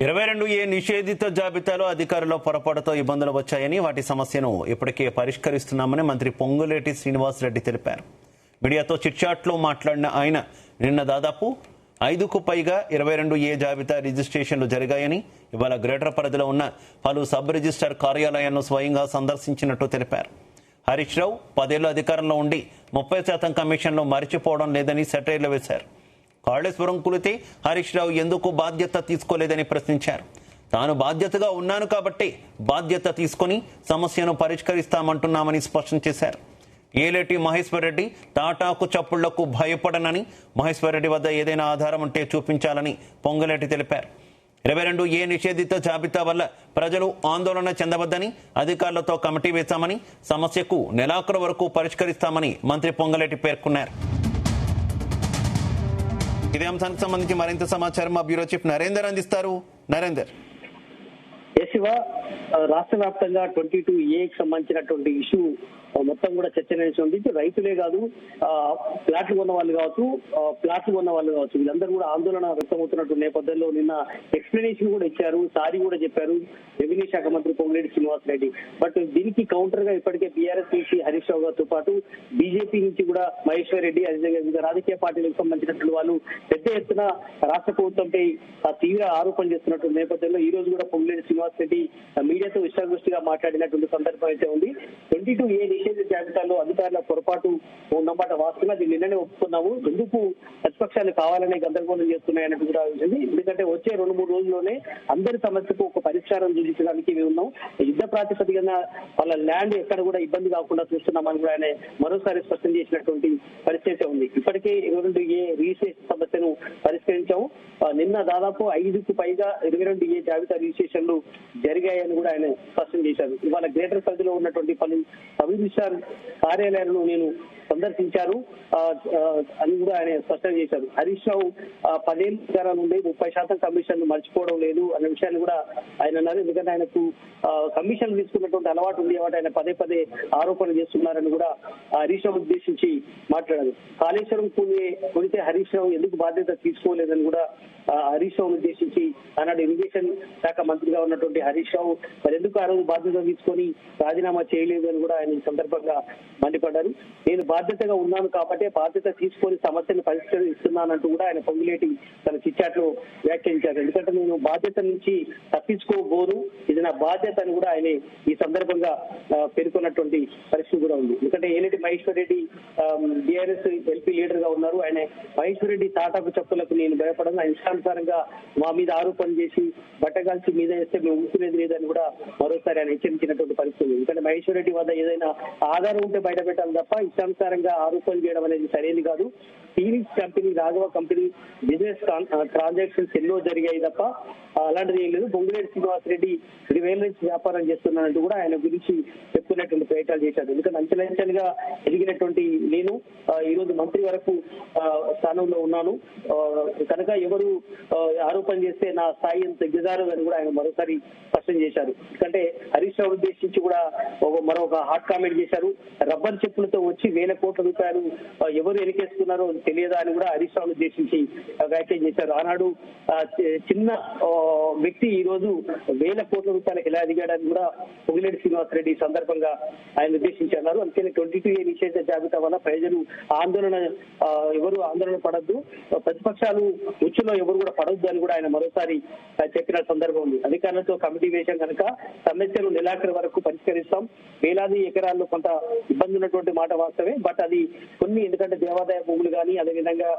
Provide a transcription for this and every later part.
22A నిషేధిత జాబితాలో అధికారుల పొరపాటుతో ఇబ్బందులు వచ్చాయని వాటి సమస్యను ఇప్పటికే పరిష్కరిస్తున్నామని మంత్రి పొంగులేటి శ్రీనివాసరెడ్డి తెలిపారు. మీడియాతో చిట్చాట్లో మాట్లాడిన ఆయన నిన్న దాదాపు 5కు పైగా 22A జాబితా రిజిస్ట్రేషన్లు జరిగాయని, ఇవాళ గ్రేటర్ పరిధిలో ఉన్న పలు సబ్ రిజిస్టర్ కార్యాలయాలను స్వయంగా సందర్శించినట్టు తెలిపారు. హరీష్ రావు 10 ఏళ్ల అధికారంలో ఉండి 30% కమిషన్లు మరిచిపోవడం లేదని సెటైర్లు వేశారు. కాళేశ్వరం కులితే హరీష్ రావు ఎందుకు బాధ్యత తీసుకోలేదని ప్రశ్నించారు. తాను బాధ్యతగా ఉన్నాను కాబట్టి బాధ్యత తీసుకుని సమస్యను పరిష్కరిస్తామంటున్నామని స్పష్టం చేశారు. ఏలేటి మహేశ్వర్ రెడ్డి తాటాకు చప్పుళ్లకు భయపడనని, మహేశ్వర్ రెడ్డి వద్ద ఏదైనా ఆధారం ఉంటే చూపించాలని పొంగులేటి తెలిపారు. 22A నిషేధిత జాబితా వల్ల ప్రజలు ఆందోళన చెందవద్దని అధికారులతో కమిటీ వేశామని, సమస్యకు నెలాఖరు వరకు పరిష్కరిస్తామని మంత్రి పొంగులేటి పేర్కొన్నారు. ఇదే అంశానికి సంబంధించి మరింత సమాచారం మా బ్యూరో చీఫ్ నరేందర్ అందిస్తారు. నరేందర్. శివ, రాష్ట్ర వ్యాప్తంగా 22Aకి సంబంధించినటువంటి ఇష్యూ మొత్తం కూడా చర్చనీయాంశం. రైతులే కాదు, ప్లాట్లు కొన్న వాళ్ళు కావచ్చు, ప్లాట్లు కొన్న వాళ్ళు కావచ్చు, వీళ్ళందరూ కూడా ఆందోళన వ్యక్తమవుతున్నట్టు నేపథ్యంలో నిన్న ఎక్స్ప్లెనేషన్ కూడా ఇచ్చారు, సారీ కూడా చెప్పారు రెవెన్యూ శాఖ మంత్రి పొంగులేటి శ్రీనివాసరెడ్డి. బట్ దీనికి కౌంటర్ గా ఇప్పటికే బీఆర్ఎస్ నుంచి హరీష్ రావు గారితో పాటు బీజేపీ నుంచి కూడా మహేశ్వర్ రెడ్డి, అదేవిధంగా వివిధ రాజకీయ పార్టీలకు సంబంధించినటువంటి వాళ్ళు పెద్ద ఎత్తున రాష్ట్ర ప్రభుత్వంపై తీవ్ర ఆరోపణలు చేస్తున్నటువంటి నేపథ్యంలో ఈ రోజు కూడా పొంగులేటి శ్రీనివాసరెడ్డి మీడియాతో విశ్వాసగోష్ఠిగా మాట్లాడినటువంటి సందర్భం అయితే ఉంది. 22A నిషేధ జాబితాలో అధికారుల పొరపాటు ఉన్నమాట వాస్తవంగా అది నిన్ననే ఒప్పుకున్నాము. ఎందుకు ప్రతిపక్షాలు కావాలనే గందరగోళం చేస్తున్నాయన్నట్టు కూడా ఉంది. ఎందుకంటే వచ్చే 2-3 రోజుల్లోనే అందరి సమస్యకు ఒక పరిష్కారం చూపించడానికి మేము ఉన్నాం. యుద్ధ ప్రాతిపదికన వాళ్ళ ల్యాండ్ ఎక్కడ కూడా ఇబ్బంది కాకుండా చూస్తున్నామని కూడా ఆయన మరోసారి స్పష్టం చేసినటువంటి పరిస్థితి ఉంది. ఇప్పటికే 22A రిజిస్ట్రేషన్ సమస్యను పరిష్కరించాము. నిన్న దాదాపు 5కు పైగా 22A జాబితా రిజిస్ట్రేషన్లు జరిగాయని కూడా ఆయన స్పష్టం చేశారు. ఇవాళ గ్రేటర్ పరిధిలో ఉన్నటువంటి పలు సబ్ రిజిస్ట్రార్ కార్యాలయాలను నేను సందర్శించాను అని కూడా ఆయన స్పష్టం చేశారు. హరీష్ రావు 10 ఏళ్ల అధికారం నుండి 30% కమిషన్లు మర్చిపోవడం లేదు అన్న విషయాన్ని కూడా ఆయన అన్నారు. ఎందుకంటే ఆయనకు కమిషన్లు తీసుకున్నటువంటి అలవాటు ఉంది కాబట్టి ఆయన పదే ఆరోపణలు చేస్తున్నారని కూడా హరీష్ రావు ఉద్దేశించి మాట్లాడారు. కాళేశ్వరం కొడితే హరీష్ రావు ఎందుకు బాధ్యత తీసుకోలేదని కూడా హరీష్ రావును ఉద్దేశించి ఆనాడు ఇరిగేషన్ శాఖ మంత్రిగా ఉన్నటువంటి హరీష్ రావు మరి ఎందుకు ఆ రోజు బాధ్యత తీసుకొని రాజీనామా చేయలేదు అని కూడా ఆయన ఈ సందర్భంగా మండిపడ్డారు. నేను బాధ్యతగా ఉన్నాను కాబట్టి బాధ్యత తీసుకొని సమస్యను పరిష్కరిస్తున్నానంటూ కూడా ఆయన పొంగులేటి తన చిట్చాట్లో వ్యాఖ్యానించారు. ఎందుకంటే నేను బాధ్యత నుంచి తప్పించుకోబోను, ఇది నా బాధ్యత అని కూడా ఆయన ఈ సందర్భంగా పేర్కొన్నటువంటి పరిస్థితి కూడా ఉంది. ఎందుకంటే ఏలేటి మహేశ్వర్ రెడ్డి బీఆర్ఎస్ ఎల్పీ లీడర్ గా ఉన్నారు. ఆయన మహేశ్వర్ రెడ్డి తాటాకు చెప్పులకు నేను భయపడను, ఇష్టానుసారంగా మా మీద ఆరోపణ చేసి బట్టగాల్చి మీద వేస్తే మేము ఊసుకునేది లేదని కూడా మరోసారి ఆయన హెచ్చరించినటువంటి పరిస్థితి. ఎందుకంటే మహేశ్వర్ రెడ్డి వద్ద ఏదైనా ఆధారం ఉంటే బయట పెట్టాలి తప్ప ఇష్టానుసారంగా ఆరోపణలు చేయడం అనేది సరైనది కాదు. Phoenix company, Raghava company business transactions ఎన్నో జరిగాయి తప్ప అలాంటిది ఏం లేదు. పొంగులేటి శ్రీనివాసరెడ్డి 10,000 నుంచి వ్యాపారం చేస్తున్నానంటూ కూడా ఆయన గురించి చెప్పుకునేటువంటి ప్రయత్నాలు చేశారు. ఎందుకంటే అంచెలంచెలుగా ఎదిగినటువంటి నేను ఈ రోజు మంత్రి వరకు స్థానంలో ఉన్నాను కనుక ఎవరు ఆరోపణ చేస్తే నా స్థాయి తగ్గుతారు అని కూడా ఆయన మరోసారి స్పష్టం చేశారు. ఎందుకంటే హరీష్ రావు ఉద్దేశించి కూడా మరొక హాట్ కామెంట్ చేశారు. రబ్బర్ చెప్పులతో వచ్చి 1,000 కోట్ల రూపాయలు ఎవరు ఎనికేస్తున్నారో తెలియదా అని కూడా హరీష్ రావును ఉద్దేశించి వ్యాఖ్య చేశారు. ఆనాడు చిన్న వ్యక్తి ఈ రోజు 1,000 కోట్ల రూపాయలకు ఎలా ఎదిగాడని కూడా పొంగులేటి శ్రీనివాసరెడ్డి సందర్భంగా ఆయన ఉద్దేశించారు. అందుకని 22A నిషేధ జాబితా వల్ల ప్రజలు ఎవరు ఆందోళన పడద్దు, ప్రతిపక్షాలు ఉచ్చులో ఎవరు కూడా పడొద్దు అని కూడా ఆయన మరోసారి చెప్పిన సందర్భం ఉంది. అధికారులతో కమిటీ వేశాం కనుక సమస్యలు నెలాఖరు వరకు పరిష్కరిస్తాం. వేలాది ఎకరాల్లో కొంత ఇబ్బంది ఉన్నటువంటి మాట వాస్తవమే. బట్ అది కొన్ని, ఎందుకంటే దేవాదాయ భూములు కానీ అదేవిధంగా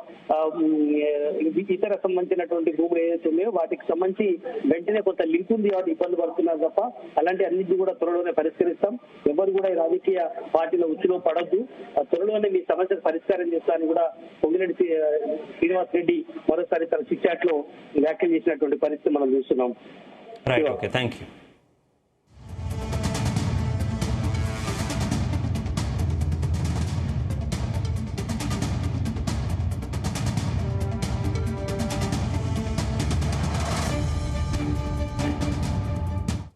ఇతర సంబంధించినటువంటి భూములు ఏదైతే ఉన్నాయో వాటికి సంబంధించి వెంటనే కొంత లింక్ ఉంది కాబట్టి ఇబ్బంది పడుతున్నారు తప్ప అలాంటి అన్నింటినీ కూడా త్వరలోనే పరిష్కరిస్తాం. ఎవరు కూడా ఈ రాజకీయ పార్టీల ఉచ్చులో పడొద్దు, త్వరలోనే మీ సమస్యను పరిష్కారం చేస్తారని కూడా పొంగులేటి శ్రీనివాసరెడ్డి మరోసారి తన చిట్చాట్లో వ్యాఖ్యలు చేసినటువంటి పరిస్థితి మనం చూస్తున్నాం. Right, okay, thank you.